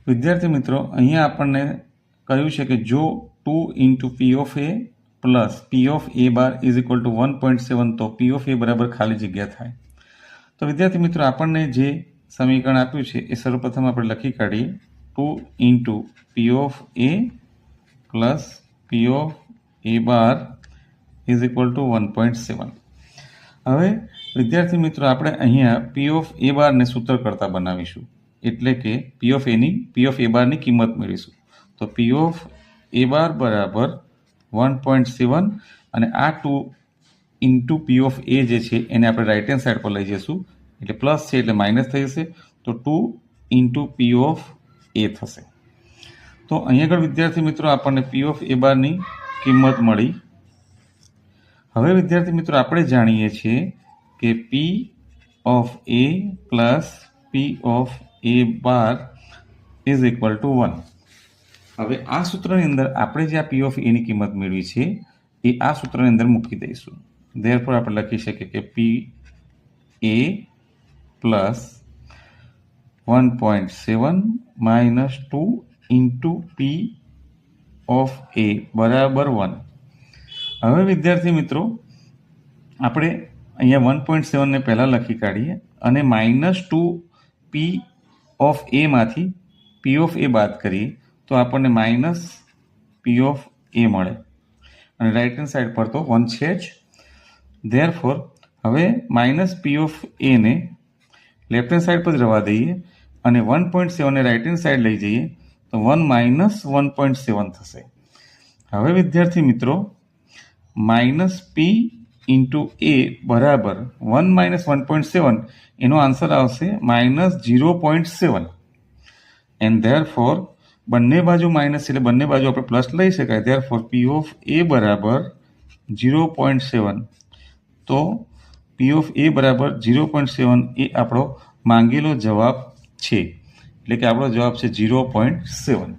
વિદ્યાર્થી મિત્રો, અહીંયા આપણને કહ્યું છે કે જો 2 into P of A plus P of A bar is equal to 1.7 તો પી ઓફ એ બરાબર ખાલી જગ્યા થાય. તો વિદ્યાર્થી મિત્રો, આપણને જે સમીકરણ આપ્યું છે એ સર્વપ્રથમ આપણે લખી કાઢીએ. 2 into P of A plus P of A bar is equal to 1.7. હવે વિદ્યાર્થી મિત્રો, આપણે અહીંયા પી ઓફ એ બારને સૂત્ર કરતા બનાવીશું, એટલે કે પી ઓફ એ બારની કિંમત મેળવીશું. તો પી ઓફ એ બાર બરાબર 1.7 અને આ 2 ઇન્ટુ પી ઓફ એ જે છે એને આપણે રાઇટ હેન્ડ સાઈડ પર લઈ જઈશું, એટલે પ્લસ છે એટલે માઇનસ થઈ જશે, તો 2 ઇન્ટુ પી ઓફ એ થશે. તો અહીંયા આગળ વિદ્યાર્થી મિત્રો આપણને પી ઓફ એ બારની કિંમત મળી. હવે વિદ્યાર્થી મિત્રો, આપણે જાણીએ છીએ કે પી of A plus P of A bar is equal to 1. હવે આ સૂત્રની અંદર આપણે જે આ પી ઓફ એની કિંમત મેળવી છે એ આ સૂત્રની અંદર મૂકી દઈશું. ધેરફોર આપણે લખી શકીએ કે P A plus 1.7 minus 2 into P of A બરાબર 1. હવે વિદ્યાર્થી મિત્રો, આપણે અહીંયા 1.7 ને પહેલાં લખી કાઢીએ અને માઇનસ 2 પી ઓફ એમાંથી પી ઓફ એ બાદ કરીએ તો આપણને માઇનસ પી ઓફ એ મળે અને રાઇટ હેન્ડ સાઈડ પર તો 1 છે જ. ધેરફોર હવે માઇનસ પી ઓફ એને લેફ્ટ હેન્ડ સાઈડ પર જ રવા દઈએ અને 1.7 ને રાઇટ હેન્ડ સાઈડ લઈ જઈએ તો 1 માઇનસ 1.7 થશે. હવે વિદ્યાર્થી મિત્રો, માઇનસ પી ઇન્ટુ એ બરાબર 1 માઇનસ 1.7 એનો આન્સર આવશે માઇનસ 0.7. એન્ડ ધેરફોર બંને બાજુ માઇનસ એટલે બંને બાજુ આપણે પ્લસ લઈ શકાય. ધેરફોર પી ઓફ એ બરાબર 0.7. તો પી ઓફ એ બરાબર 0.7 એ આપણો માંગેલો જવાબ છે, એટલે કે આપણો જવાબ છે 0.7.